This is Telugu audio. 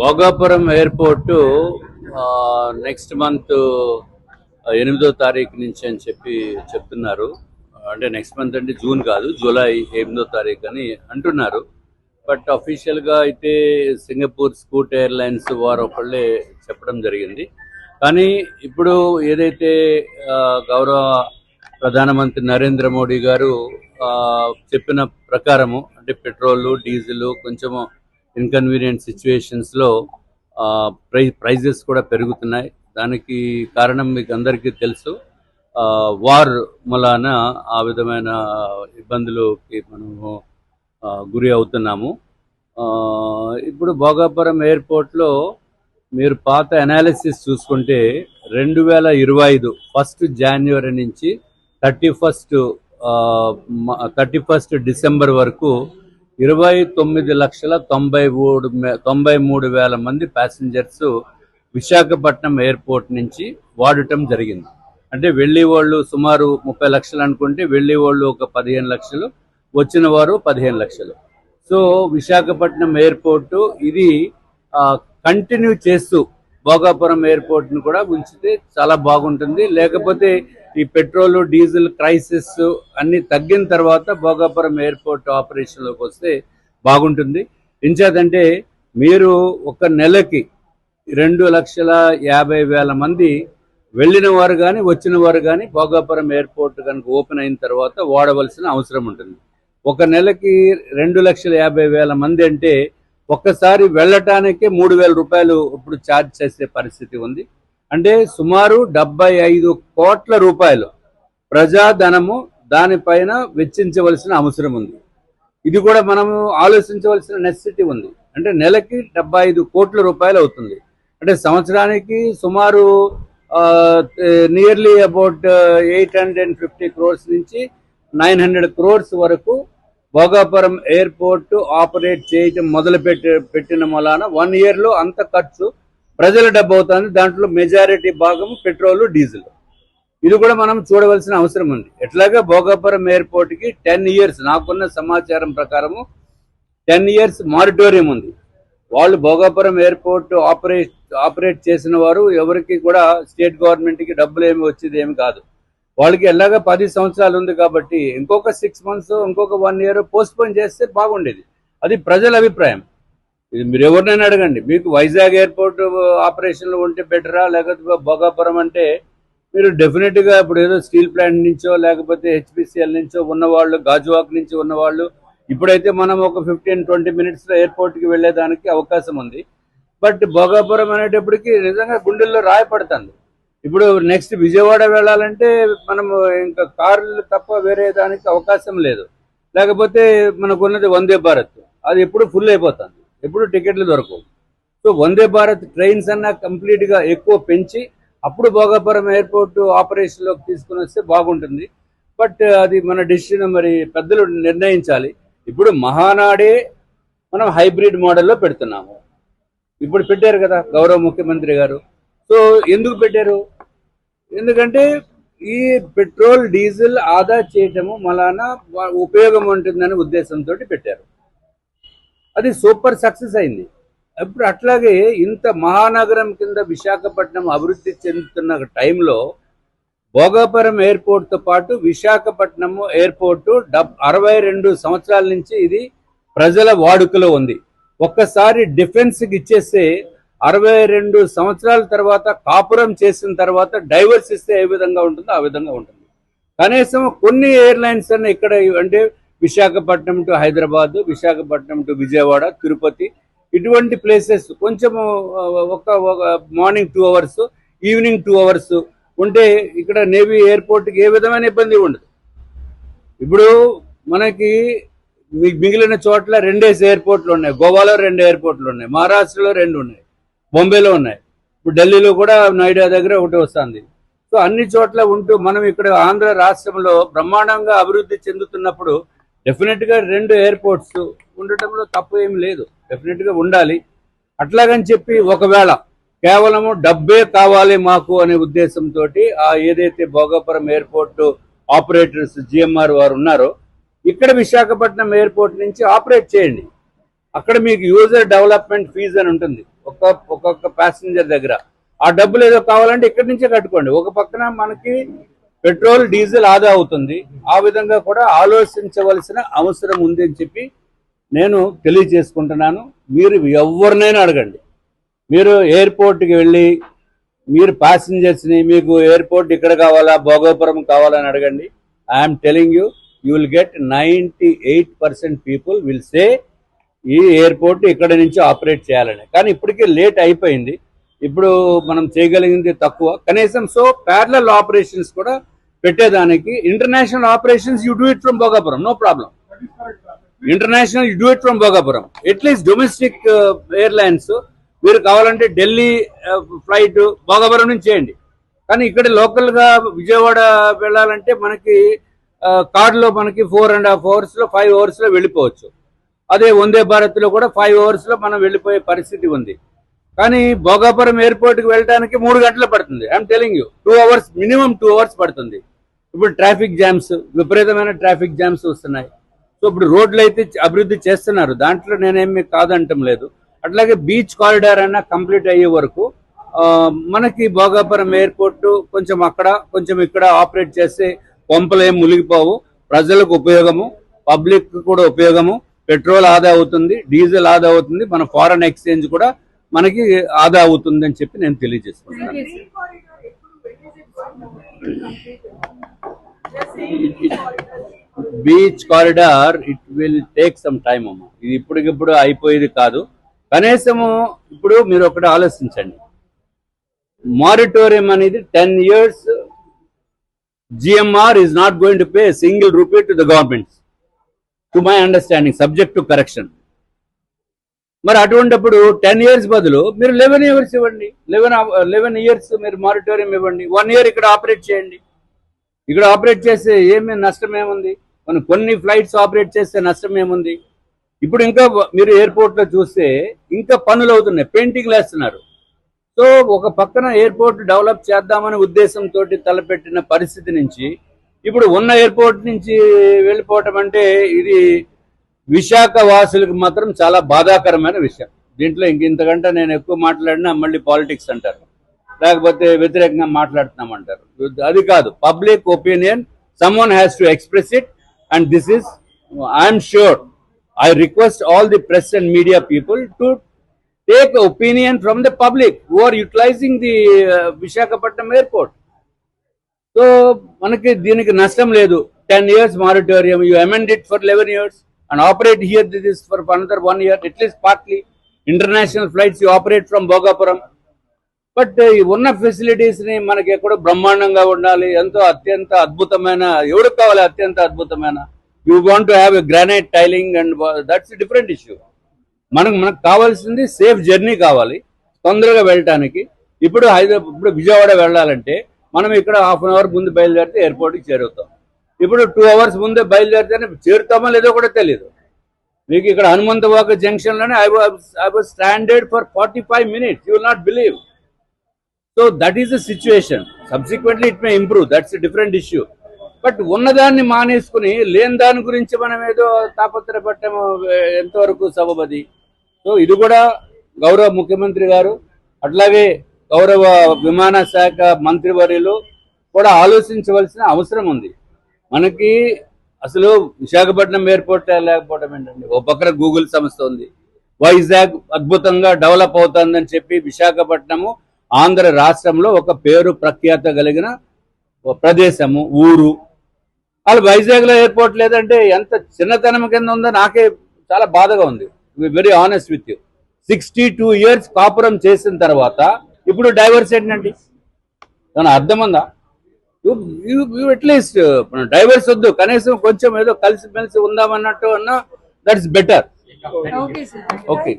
భోగాపురం ఎయిర్పోర్టు నెక్స్ట్ మంత్ 8వ తారీఖు నుంచి అని చెప్తున్నారు. అంటే నెక్స్ట్ మంత్ అంటే జూన్ కాదు, జూలై 8వ తారీఖు అని అంటున్నారు. బట్ అఫీషియల్గా అయితే సింగపూర్ స్కూట్ ఎయిర్లైన్స్ వారు ఒకళ్ళే చెప్పడం జరిగింది. కానీ ఇప్పుడు ఏదైతే గౌరవ ప్రధానమంత్రి నరేంద్ర మోడీ గారు చెప్పిన ప్రకారము, అంటే పెట్రోలు డీజిల్ కొంచెము ఇన్కన్వీనియంట్ సిచ్యువేషన్స్లో ప్రైజెస్ కూడా పెరుగుతున్నాయి. దానికి కారణం మీకు అందరికీ తెలుసు, వార్ మూలాన ఆ విధమైన ఇబ్బందులకి మనము గురి అవుతున్నాము. ఇప్పుడు భోగాపురం ఎయిర్పోర్ట్లో మీరు పాత అనాలిసిస్ చూసుకుంటే 2025 1 జనవరి నుంచి 31 డిసెంబర్ వరకు 29,93,000 మంది ప్యాసింజర్స్ విశాఖపట్నం ఎయిర్పోర్ట్ నుంచి వాడటం జరిగింది. అంటే వెళ్ళే వాళ్ళు సుమారు 30 లక్షలు అనుకుంటే వెళ్ళే వాళ్ళు ఒక 15 లక్షలు, వచ్చిన వారు 15 లక్షలు. సో విశాఖపట్నం ఎయిర్పోర్టు ఇది కంటిన్యూ చేస్తూ భోగాపురం ఎయిర్పోర్ట్ను కూడా ఉంచితే చాలా బాగుంటుంది. లేకపోతే ఈ పెట్రోల్ డీజిల్ క్రైసిస్ అన్ని తగ్గిన తర్వాత భోగాపురం ఎయిర్పోర్ట్ ఆపరేషన్లోకి వస్తే బాగుంటుంది. ఇంచేతంటే మీరు ఒక నెలకి 2,50,000 మంది వెళ్ళిన వారు కానీ వచ్చిన వారు కానీ భోగాపురం ఎయిర్పోర్ట్ కనుక ఓపెన్ అయిన తర్వాత వాడవలసిన అవసరం ఉంటుంది. ఒక నెలకి 2,50,000 మంది అంటే ఒక్కసారి వెళ్ళటానికే 3,000 రూపాయలు ఇప్పుడు ఛార్జ్ చేసే పరిస్థితి ఉంది. అంటే సుమారు 75 కోట్ల రూపాయలు ప్రజాధనము దానిపైన వెచ్చించవలసిన అవసరం ఉంది. ఇది కూడా మనము ఆలోచించవలసిన నెసెసిటీ ఉంది. అంటే నెలకి 75 కోట్ల రూపాయలు అవుతుంది. అంటే సంవత్సరానికి సుమారు నియర్లీ అబౌట్ 850 క్రోర్స్ నుంచి 900 క్రోర్స్ వరకు భోగాపురం ఎయిర్పోర్ట్ ఆపరేట్ చేయటం పెట్టిన వలన 1 yearలో అంత ఖర్చు ప్రజల డబ్బు అవుతుంది. దాంట్లో మెజారిటీ భాగం పెట్రోలు డీజిల్. ఇది కూడా మనం చూడవలసిన అవసరం ఉంది. ఎట్లాగా భోగాపురం ఎయిర్పోర్ట్కి 10 years నాకున్న సమాచారం ప్రకారము 10 years మారిటోరియం ఉంది. వాళ్ళు భోగాపురం ఎయిర్పోర్ట్ ఆపరేట్ చేసిన వారు ఎవరికి కూడా స్టేట్ గవర్నమెంట్కి డబ్బులు ఏమి వచ్చేది ఏమి కాదు. వాళ్ళకి ఎలాగా 10 సంవత్సరాలు ఉంది కాబట్టి ఇంకొక 6 months ఇంకొక 1 year పోస్ట్పోన్ చేస్తే బాగుండేది. అది ప్రజల అభిప్రాయం. ఇది మీరు ఎవరినైనా అడగండి. మీకు వైజాగ్ ఎయిర్పోర్ట్ ఆపరేషన్లో ఉంటే బెటరా లేకపోతే భోగాపురం అంటే మీరు డెఫినెట్గా ఇప్పుడు ఏదో స్టీల్ ప్లాంట్ నుంచో లేకపోతే హెచ్పిసిఎల్ నుంచో ఉన్నవాళ్ళు, గాజువాక్ నుంచి ఉన్నవాళ్ళు ఇప్పుడైతే మనం ఒక 15-20 minutesలో ఎయిర్పోర్ట్కి వెళ్ళేదానికి అవకాశం ఉంది. బట్ భోగాపురం అనేటప్పటికి నిజంగా గుండెల్లో రాయపడుతుంది. ఇప్పుడు నెక్స్ట్ విజయవాడ వెళ్ళాలంటే మనము ఇంకా కార్లు తప్ప వేరే దానికి అవకాశం లేదు. లేకపోతే మనకున్నది వందే భారత్, అది ఎప్పుడు ఫుల్ అయిపోతుంది, ఎప్పుడు టికెట్లు దొరకవు. సో వందే భారత్ ట్రైన్స్ అన్నా కంప్లీట్గా ఎక్కువ పెంచి అప్పుడు భోగాపురం ఎయిర్పోర్ట్ ఆపరేషన్లోకి తీసుకుని వస్తే బాగుంటుంది. బట్ అది మన డెసిషన్, మరి పెద్దలు నిర్ణయించాలి. ఇప్పుడు మహానాడే మనం హైబ్రిడ్ మోడల్లో పెడుతున్నాము. ఇప్పుడు పెట్టారు కదా గౌరవ ముఖ్యమంత్రి గారు. సో ఎందుకు పెట్టారు? ఎందుకంటే ఈ పెట్రోల్ డీజిల్ ఆదా చేయటము మలాన ఉపయోగం ఉంటుందనే ఉద్దేశంతో పెట్టారు. అది సూపర్ సక్సెస్ అయింది. ఇప్పుడు అట్లాగే ఇంత మహానగరం కింద విశాఖపట్నం అభివృద్ధి చెందుతున్న టైంలో భోగాపురం ఎయిర్పోర్ట్తో పాటు విశాఖపట్నం ఎయిర్పోర్టు 62 సంవత్సరాల నుంచి ఇది ప్రజల వాడుకలో ఉంది. ఒక్కసారి డిఫెన్స్కి ఇచ్చేస్తే 62 సంవత్సరాల తర్వాత కాపురం చేసిన తర్వాత డైవర్స్ ఇస్తే ఏ విధంగా ఉంటుందో ఆ విధంగా ఉంటుంది. కనీసం కొన్ని ఎయిర్లైన్స్ అన్న ఇక్కడ అంటే విశాఖపట్నం టు హైదరాబాద్, విశాఖపట్నం టు విజయవాడ, తిరుపతి ఇటువంటి ప్లేసెస్ కొంచెము ఒక మార్నింగ్ 2 hours, ఈవినింగ్ 2 hours ఉంటే ఇక్కడ నేవీ ఎయిర్పోర్ట్కి ఏ విధమైన ఇబ్బంది ఉండదు. ఇప్పుడు మనకి మిగిలిన చోట్ల 2 ఎయిర్పోర్ట్లు ఉన్నాయి. గోవాలో 2 ఎయిర్పోర్ట్లు ఉన్నాయి, మహారాష్ట్రలో 2 ఉన్నాయి, బొంబేలో ఉన్నాయి, ఇప్పుడు ఢిల్లీలో కూడా నోయిడా దగ్గర ఒకటి వస్తుంది. సో అన్ని చోట్ల ఉంటూ మనం ఇక్కడ ఆంధ్ర రాష్ట్రంలో బ్రహ్మాండంగా అభివృద్ధి చెందుతున్నప్పుడు డెఫినెట్గా 2 ఎయిర్పోర్ట్స్ ఉండటంలో తప్పు ఏమి లేదు, డెఫినెట్గా ఉండాలి. అట్లాగని చెప్పి ఒకవేళ కేవలము డబ్బే కావాలి మాకు అనే ఉద్దేశంతో ఏదైతే భోగాపురం ఎయిర్పోర్ట్ ఆపరేటర్స్ జిఎంఆర్ వారు ఉన్నారో ఇక్కడ విశాఖపట్నం ఎయిర్పోర్ట్ నుంచి ఆపరేట్ చేయండి. అక్కడ మీకు యూజర్ డెవలప్మెంట్ ఫీజు అని ఉంటుంది ఒక్కొక్క ప్యాసింజర్ దగ్గర. ఆ డబ్బులు ఏదో కావాలంటే ఇక్కడి నుంచే కట్టుకోండి. ఒక పక్కన మనకి పెట్రోల్ డీజిల్ ఆదా అవుతుంది. ఆ విధంగా కూడా ఆలోచించవలసిన అవసరం ఉంది అని చెప్పి నేను తెలియజేసుకుంటున్నాను. మీరు ఎవరినైనా అడగండి. మీరు ఎయిర్పోర్ట్కి వెళ్ళి మీరు ప్యాసింజర్స్ని మీకు ఎయిర్పోర్ట్ ఇక్కడ కావాలా భోగాపురం కావాలని అడగండి. I'm telling you will get 98% people will say ఈ ఎయిర్పోర్ట్ ఇక్కడ నుంచి ఆపరేట్ చేయాలని. కానీ ఇప్పటికే లేట్ అయిపోయింది. ఇప్పుడు మనం చేయగలిగింది తక్కువ. కనీసం సో ప్యారలల్ ఆపరేషన్స్ కూడా పెట్టేదానికి international operations you do it from Bhogapuram, no problem. International you do it from Bhogapuram. At least domestic airlines మీరు కావాలంటే ఢిల్లీ ఫ్లైట్ భోగాపురం నుంచి చేయండి. కానీ ఇక్కడ లోకల్గా విజయవాడ వెళ్ళాలంటే మనకి కార్లో మనకి 4.5 అవర్స్లో 5 అవర్స్లో వెళ్ళిపోవచ్చు. అదే వందే భారత్లో కూడా 5 అవర్స్లో మనం వెళ్ళిపోయే పరిస్థితి ఉంది. కానీ భోగాపురం ఎయిర్పోర్ట్కి వెళ్ళడానికి 3 గంటలు పడుతుంది. I'm telling you 2 hours, minimum 2 hours పడుతుంది. ఇప్పుడు ట్రాఫిక్ జామ్స్, విపరీతమైన ట్రాఫిక్ జామ్స్ వస్తున్నాయి. సో ఇప్పుడు రోడ్లు అయితే అభివృద్ధి చేస్తున్నారు, దాంట్లో నేనేమి కాదంటం లేదు. అట్లాగే బీచ్ కారిడార్ అన్న కంప్లీట్ అయ్యే వరకు మనకి భోగాపురం ఎయిర్పోర్ట్ కొంచెం అక్కడ కొంచెం ఇక్కడ ఆపరేట్ చేస్తే పంపలు ఏం మునిగిపోవు, ప్రజలకు ఉపయోగము, పబ్లిక్ కూడా ఉపయోగము, పెట్రోల్ ఆదా అవుతుంది, డీజిల్ ఆదా అవుతుంది, మన ఫారెన్ ఎక్స్చేంజ్ కూడా మనకి ఆదా అవుతుంది అని చెప్పి నేను తెలియజేసుకుంటున్నాను. Beach corridor it will take some time అమ్మా. ఇది ఇప్పటికిప్పుడు అయిపోయేది కాదు. కనీసము ఇప్పుడు మీరు ఒకటి ఆలోచించండి. మారిటోరియం అనేది 10 years GMR is not going to pay a single rupee to the government, to my understanding, subject to correction. మరి అటువంటిప్పుడు 10 years బదులు మీరు 11 years ఇవ్వండి. 11 years మీరు మారిటోరియం ఇవ్వండి. 1 year ఇక్కడ ఆపరేట్ చేయండి. ఇక్కడ ఆపరేట్ చేస్తే ఏమీ నష్టం ఏముంది? మనం కొన్ని ఫ్లైట్స్ ఆపరేట్ చేస్తే నష్టం ఏముంది? ఇప్పుడు ఇంకా మీరు ఎయిర్పోర్ట్లో చూస్తే ఇంకా పనులు అవుతున్నాయి, పెయింటింగ్లు వేస్తున్నారు. సో ఒక పక్కన ఎయిర్పోర్ట్ డెవలప్ చేద్దామనే ఉద్దేశంతో తలపెట్టిన పరిస్థితి నుంచి ఇప్పుడు ఉన్న ఎయిర్పోర్ట్ నుంచి వెళ్ళిపోవటం అంటే ఇది విశాఖ వాసులకు మాత్రం చాలా బాధాకరమైన విషయం. దీంట్లో ఇంతకంటే నేను ఎక్కువ మాట్లాడినా మళ్ళీ పాలిటిక్స్ అంటారు, లేకపోతే వ్యతిరేకంగా మాట్లాడుతున్నామంటారు. అది కాదు, public opinion, someone has to express it. And this is, I'm sure, I request all the press and media people to take opinion from the public who are utilizing the Visakhapatnam airport. So, manaki deeniki nashtam ledu. 10 years moratorium, you amend it for 11 years and operate here this for another 1 year, at least partly. International flights you operate from Bhogapuram. But ఉన్న ఫెసిలిటీస్ ని మనకి ఎక్కడో బ్రహ్మాండంగా ఉండాలి, ఎంతో అత్యంత అద్భుతమైన, ఎవరికి కావాలి అత్యంత అద్భుతమైన? You want to have a granite tiling and that's a different issue. మనకు కావాల్సింది సేఫ్ జర్నీ కావాలి, తొందరగా వెళ్ళటానికి. ఇప్పుడు విజయవాడ వెళ్ళాలంటే మనం ఇక్కడ 1/2 hour ముందు బయలుదేరితే ఎయిర్పోర్ట్కి చేరుతాం. ఇప్పుడు 2 hours ముందే బయలుదేరితేనే చేరుతామో లేదో కూడా తెలియదు. మీకు ఇక్కడ హనుమంతవాక జంక్షన్లోనే I was standard for 45 minutes. You will not believe. So that is the situation. Subsequently it may improve. That's a different issue. But ఉన్నదాన్ని మానేసుకుని లేని దాని గురించి మనం ఏదో తాపత్రపట్టము ఎంతవరకు సబబది? సో ఇది కూడా గౌరవ ముఖ్యమంత్రి గారు, అట్లాగే గౌరవ విమాన శాఖ మంత్రివర్యులు కూడా ఆలోచించవలసిన అవసరం ఉంది. మనకి అసలు విశాఖపట్నం ఎయిర్పోర్ట్ లేకపోవడం ఏంటండి? ఓ పక్కన గూగుల్ సంస్థ ఉంది, వైజాగ్ అద్భుతంగా డెవలప్ అవుతుందని చెప్పి విశాఖపట్నము ఆంధ్ర రాష్ట్రంలో ఒక పేరు ప్రఖ్యాత కలిగిన ప్రదేశము, ఊరు. వాళ్ళు వైజాగ్లో ఎయిర్పోర్ట్ లేదంటే ఎంత చిన్నతనం కింద ఉందో నాకే చాలా బాధగా ఉంది. Very honest with you. 62 years కాపురం చేసిన తర్వాత ఇప్పుడు డైవర్స్ ఏంటండి? దాని అర్థం ఉందా? అట్లీస్ట్ డైవర్స్ వద్దు, కనీసం కొంచెం ఏదో కలిసిమెలిసి ఉందామన్నట్టు అన్నా దట్స్ బెటర్. ఓకే.